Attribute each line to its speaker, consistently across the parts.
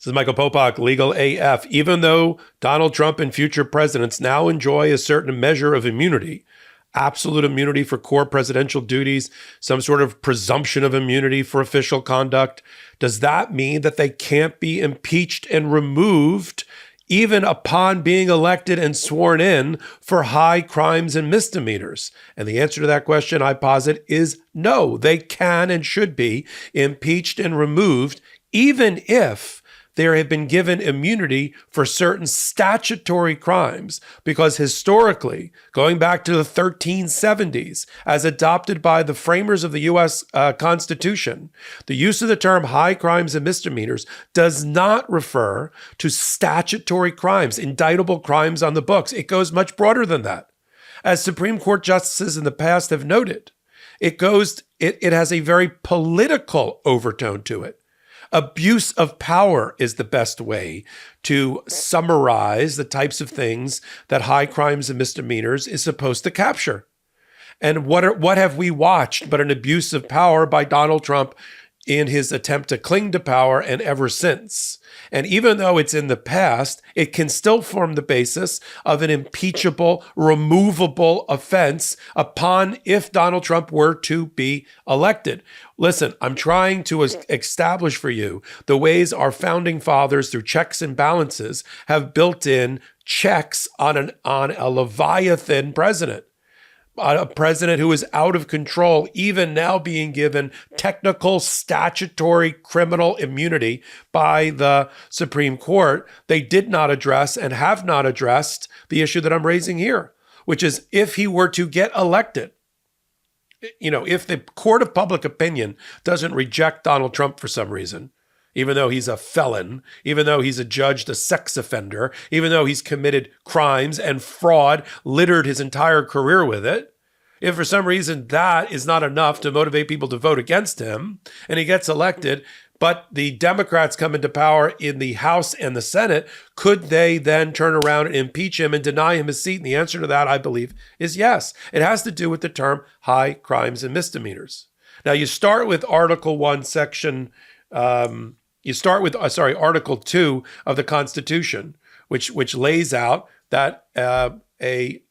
Speaker 1: This is Michael Popok, Legal AF. Even though Donald Trump and future presidents now enjoy a certain measure of immunity, absolute immunity for core presidential duties, some sort of presumption of immunity for official conduct, does that mean that they can't be impeached and removed even upon being elected and sworn in for high crimes and misdemeanors? And the answer to that question, I posit, is no. They can and should be impeached and removed, even if they have been given immunity for certain statutory crimes, because historically, going back to the 1370s, as adopted by the framers of the U.S. Constitution, the use of the term high crimes and misdemeanors does not refer to statutory crimes, indictable crimes on the books. It goes much broader than that. As Supreme Court justices in the past have noted, it has a very political overtone to it. Abuse of power is the best way to summarize the types of things that high crimes and misdemeanors is supposed to capture. And what have we watched but an abuse of power by Donald Trump in his attempt to cling to power and ever since? And even though it's in the past, it can still form the basis of an impeachable, removable offense if Donald Trump were to be elected. Listen, I'm trying to establish for you the ways our founding fathers, through checks and balances, have built in checks on a Leviathan president. A president who is out of control, even now being given technical statutory criminal immunity by the Supreme Court. They did not address and have not addressed the issue that I'm raising here, which is if he were to get elected, if the court of public opinion doesn't reject Donald Trump for some reason, even though he's a felon, even though he's adjudged a sex offender, even though he's committed crimes and fraud, littered his entire career with it, if for some reason that is not enough to motivate people to vote against him and he gets elected, but the Democrats come into power in the House and the Senate, could they then turn around and impeach him and deny him his seat? And the answer to that, I believe, is yes. It has to do with the term high crimes and misdemeanors. Now, you start with Article 1, Section Article 2 of the Constitution, which lays out that a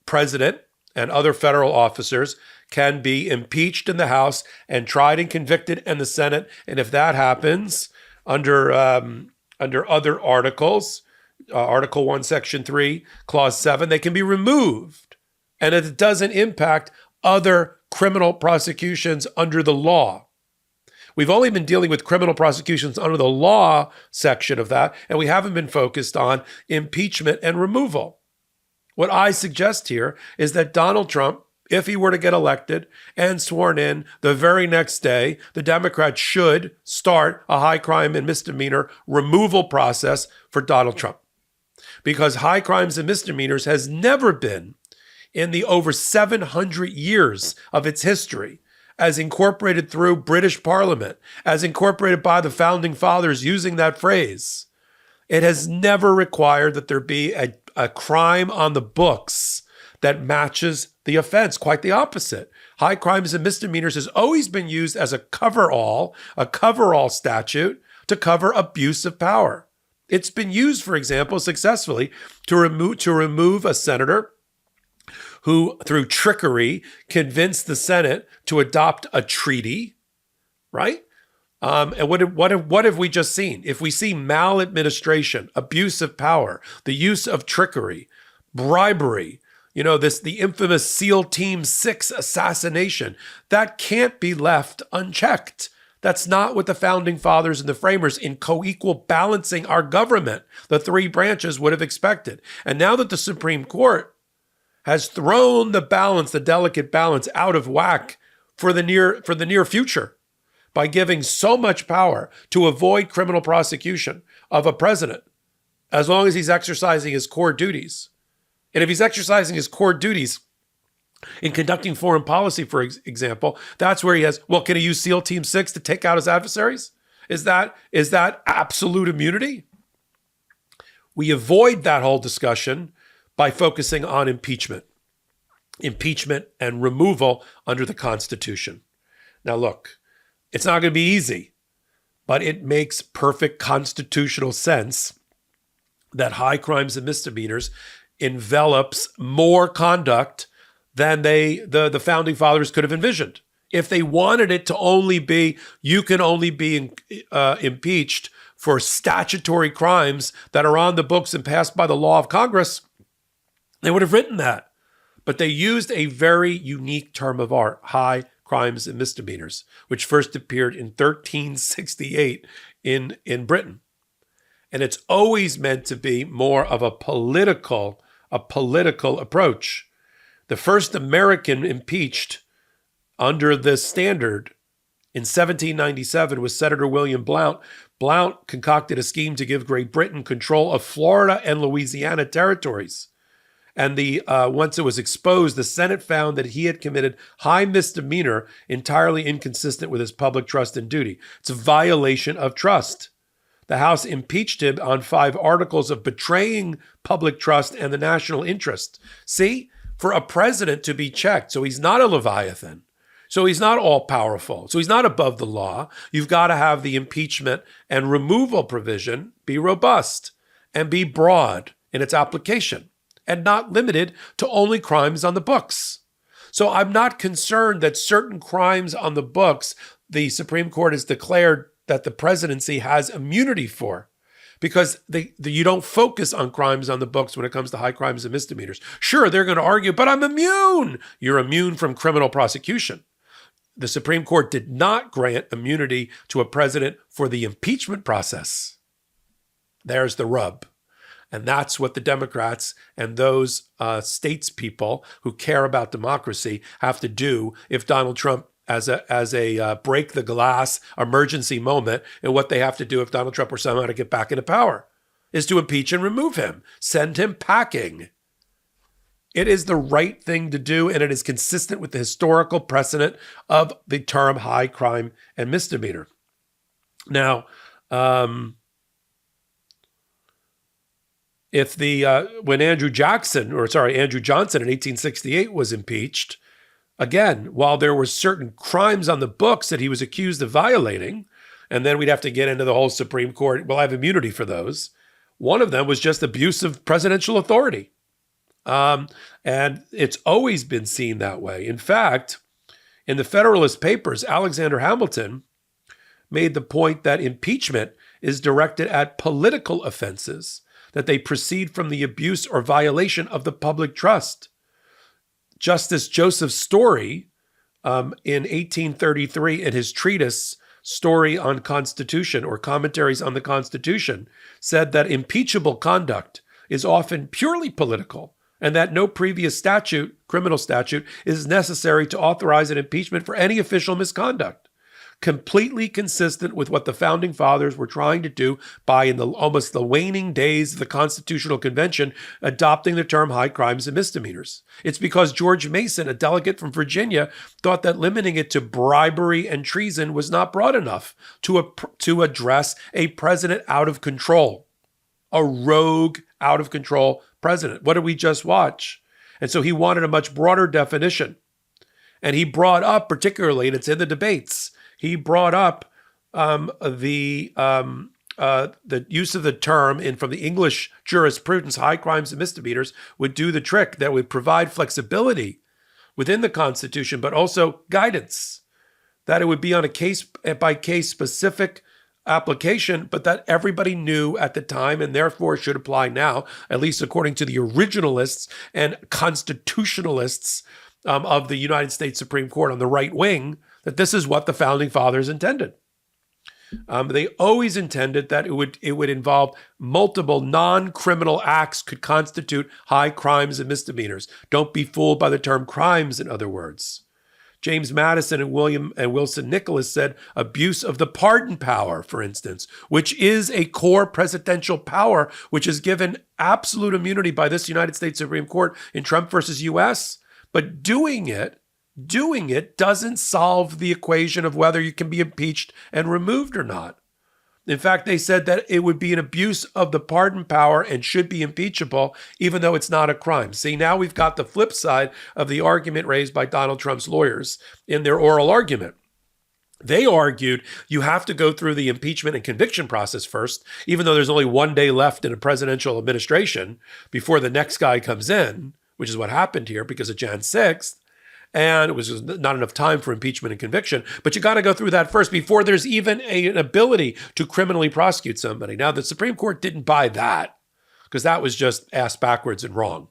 Speaker 1: president and other federal officers can be impeached in the House and tried and convicted in the Senate. And if that happens under other articles, Article 1, Section 3, Clause 7, they can be removed. And it doesn't impact other criminal prosecutions under the law. We've only been dealing with criminal prosecutions under the law section of that, and we haven't been focused on impeachment and removal. What I suggest here is that Donald Trump, if he were to get elected and sworn in the very next day, the Democrats should start a high crime and misdemeanor removal process for Donald Trump. Because high crimes and misdemeanors has never been, in the over 700 years of its history, as incorporated through British Parliament, as incorporated by the founding fathers using that phrase, it has never required that there be a crime on the books that matches the offense. Quite the opposite. High crimes and misdemeanors has always been used as a coverall statute to cover abuse of power. It's been used, for example, successfully to remove a senator who, through trickery, convinced the Senate to adopt a treaty, right? And what have we just seen? If we see maladministration, abuse of power, the use of trickery, bribery, the infamous SEAL Team 6 assassination, that can't be left unchecked. That's not what the founding fathers and the framers, in co-equal balancing our government, the three branches, would have expected. And now that the Supreme Court has thrown the delicate balance out of whack for the near future by giving so much power to avoid criminal prosecution of a president, as long as he's exercising his core duties. And if he's exercising his core duties in conducting foreign policy, for example, that's where he has, can he use SEAL Team 6 to take out his adversaries? Is that absolute immunity? We avoid that whole discussion by focusing on impeachment and removal under the Constitution. Now, look, it's not going to be easy, but it makes perfect constitutional sense that high crimes and misdemeanors envelops more conduct than the founding fathers could have envisioned. If they wanted it to only be, you can only be impeached for statutory crimes that are on the books and passed by the law of Congress, they would have written that. But they used a very unique term of art, high crimes and misdemeanors, which first appeared in 1368 in Britain. And it's always meant to be more of a political approach. The first American impeached under this standard in 1797 was Senator William Blount. Blount concocted a scheme to give Great Britain control of Florida and Louisiana territories. And once it was exposed, the Senate found that he had committed high misdemeanor entirely inconsistent with his public trust and duty. It's a violation of trust. The House impeached him on 5 articles of betraying public trust and the national interest. See, for a president to be checked, so he's not a Leviathan, so he's not all-powerful, so he's not above the law, you've got to have the impeachment and removal provision be robust and be broad in its application and not limited to only crimes on the books. So I'm not concerned that certain crimes on the books, the Supreme Court has declared that the presidency has immunity for, because you don't focus on crimes on the books when it comes to high crimes and misdemeanors. Sure, they're going to argue, but I'm immune. You're immune from criminal prosecution. The Supreme Court did not grant immunity to a president for the impeachment process. There's the rub. And that's what the Democrats and those statespeople who care about democracy have to do if Donald Trump, as a break the glass emergency moment, and what they have to do if Donald Trump were somehow to get back into power, is to impeach and remove him, send him packing. It is the right thing to do, and it is consistent with the historical precedent of the term high crime and misdemeanor. Now, when Andrew Johnson in 1868 was impeached, again, while there were certain crimes on the books that he was accused of violating, and then we'd have to get into the whole Supreme Court, we'll have immunity for those. One of them was just abuse of presidential authority. And it's always been seen that way. In fact, in the Federalist Papers, Alexander Hamilton made the point that impeachment is directed at political offenses, that they proceed from the abuse or violation of the public trust. Justice Joseph Story, in 1833, in his treatise, Story on Constitution, or Commentaries on the Constitution, said that impeachable conduct is often purely political, and that no previous criminal statute, is necessary to authorize an impeachment for any official misconduct. Completely consistent with what the founding fathers were trying to do by, in almost the waning days of the Constitutional Convention, adopting the term high crimes and misdemeanors. It's because George Mason, a delegate from Virginia, thought that limiting it to bribery and treason was not broad enough to address a president out of control, a rogue, out of control president. What did we just watch? And so he wanted a much broader definition. And he brought up, particularly, and it's in the debates, he brought up the use of the term from the English jurisprudence, high crimes and misdemeanors, would do the trick, that would provide flexibility within the Constitution, but also guidance, that it would be on a case-by-case specific application, but that everybody knew at the time and therefore should apply now, at least according to the originalists and constitutionalists of the United States Supreme Court on the right wing, that this is what the founding fathers intended. They always intended that it would involve multiple non-criminal acts could constitute high crimes and misdemeanors. Don't be fooled by the term crimes, in other words. James Madison and Wilson Nicholas said abuse of the pardon power, for instance, which is a core presidential power, which is given absolute immunity by this United States Supreme Court in Trump versus U.S., but doing it doesn't solve the equation of whether you can be impeached and removed or not. In fact, they said that it would be an abuse of the pardon power and should be impeachable, even though it's not a crime. See, now we've got the flip side of the argument raised by Donald Trump's lawyers in their oral argument. They argued you have to go through the impeachment and conviction process first, even though there's only 1 day left in a presidential administration before the next guy comes in, which is what happened here because of Jan 6th. And it was not enough time for impeachment and conviction. But you got to go through that first before there's even an ability to criminally prosecute somebody. Now, the Supreme Court didn't buy that because that was just ass backwards and wrong.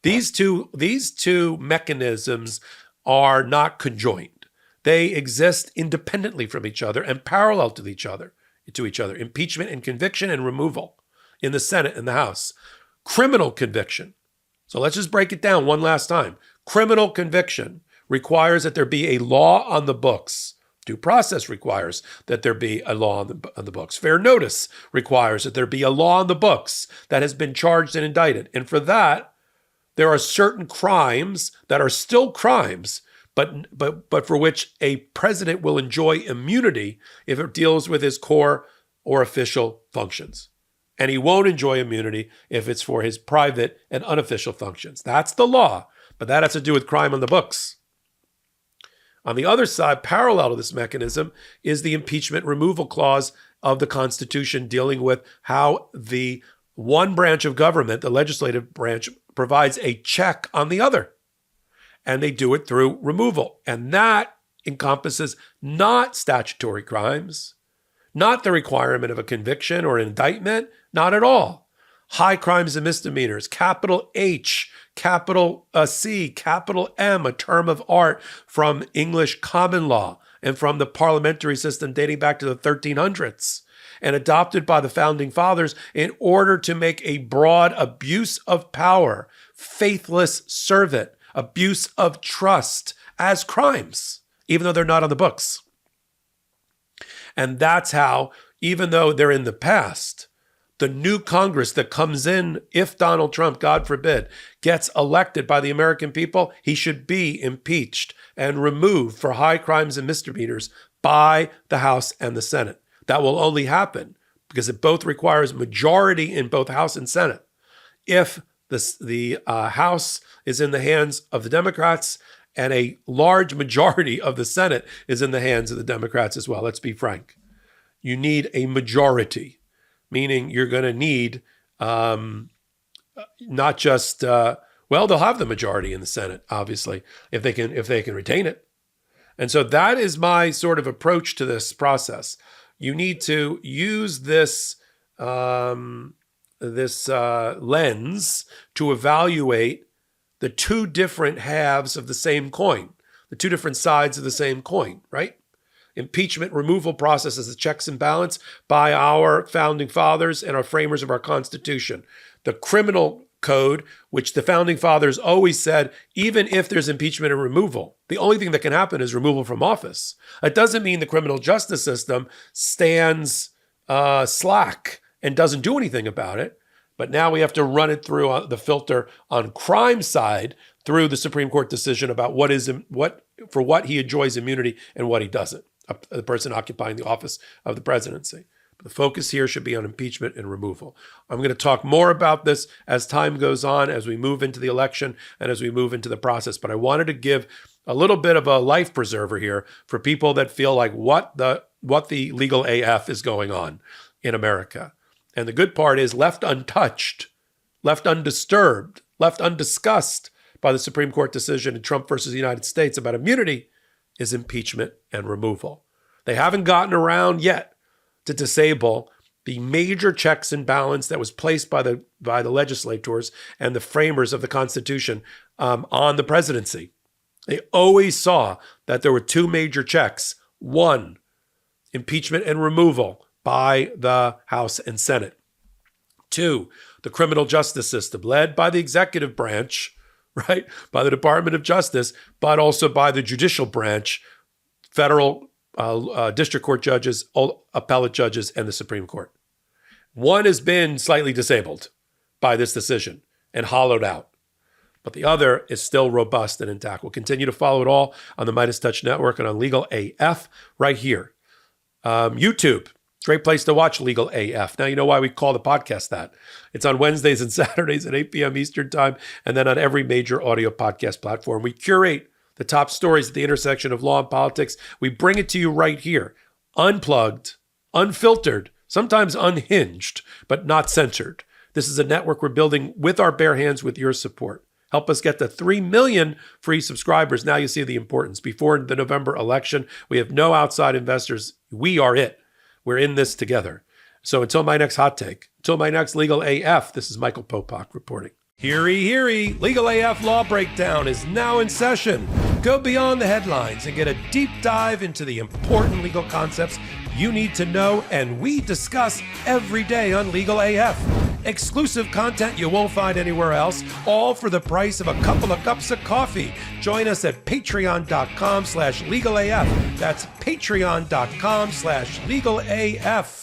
Speaker 1: These two mechanisms are not conjoined. They exist independently from each other and parallel to each other. Impeachment and conviction and removal in the Senate and the House. Criminal conviction. So let's just break it down one last time. Criminal conviction requires that there be a law on the books. Due process requires that there be a law on the books. Fair notice requires that there be a law on the books that has been charged and indicted. And for that, there are certain crimes that are still crimes, but for which a president will enjoy immunity if it deals with his core or official functions. And he won't enjoy immunity if it's for his private and unofficial functions. That's the law, but that has to do with crime on the books. On the other side, parallel to this mechanism, is the impeachment removal clause of the Constitution dealing with how the one branch of government, the legislative branch, provides a check on the other. And they do it through removal. And that encompasses not statutory crimes, not the requirement of a conviction or an indictment, not at all. High crimes and misdemeanors, capital H, capital C, capital M, a term of art from English common law and from the parliamentary system dating back to the 1300s, and adopted by the founding fathers in order to make a broad abuse of power, faithless servant, abuse of trust as crimes, even though they're not on the books. And that's how, even though they're in the past, the new Congress that comes in, if Donald Trump, God forbid, gets elected by the American people, he should be impeached and removed for high crimes and misdemeanors by the House and the Senate. That will only happen because it both requires majority in both House and Senate. If the House is in the hands of the Democrats and a large majority of the Senate is in the hands of the Democrats as well. Let's be frank. You need a majority, meaning you're going to need not just, they'll have the majority in the Senate, obviously, if they can retain it. And so that is my sort of approach to this process. You need to use this lens to evaluate the two different halves of the same coin, the two different sides of the same coin, right? Impeachment removal process is a checks and balance by our founding fathers and our framers of our Constitution. The criminal code, which the founding fathers always said, even if there's impeachment and removal, the only thing that can happen is removal from office. It doesn't mean the criminal justice system stands slack and doesn't do anything about it. But now we have to run it through the filter on crime side through the Supreme Court decision about what he enjoys immunity and what he doesn't, the person occupying the office of the presidency. But the focus here should be on impeachment and removal. I'm going to talk more about this as time goes on, as we move into the election and as we move into the process. But I wanted to give a little bit of a life preserver here for people that feel like what the legal AF is going on in America. And the good part is left untouched, left undisturbed, left undiscussed by the Supreme Court decision in Trump versus the United States about immunity is impeachment and removal. They haven't gotten around yet to disable the major checks and balance that was placed by the legislators and the framers of the Constitution on the presidency. They always saw that there were two major checks. One, impeachment and removal by the House and Senate. Two, the criminal justice system led by the executive branch, right, by the Department of Justice, but also by the judicial branch, federal district court judges, appellate judges, and the Supreme Court. One has been slightly disabled by this decision and hollowed out, but the other is still robust and intact. We'll continue to follow it all on the MeidasTouch Network and on Legal AF right here. YouTube. Great place to watch Legal AF. Now, you know why we call the podcast that. It's on Wednesdays and Saturdays at 8 p.m. Eastern Time, and then on every major audio podcast platform. We curate The top stories at the intersection of law and politics. We bring it to you right here. Unplugged, unfiltered, sometimes unhinged, but not censored. This is a network we're building with our bare hands with your support. Help us get to 3 million free subscribers. Now you see the importance. Before the November election, we have no outside investors. We are it. We're in this together. So until my next hot take, until my next Legal AF, this is Michael Popok reporting. Heary, heary, Legal AF Law Breakdown is now in session. Go beyond the headlines and get a deep dive into the important legal concepts you need to know and we discuss every day on Legal AF. Exclusive content you won't find anywhere else, all for the price of a couple of cups of coffee. Join us at patreon.com/legalaf. That's patreon.com/legalaf.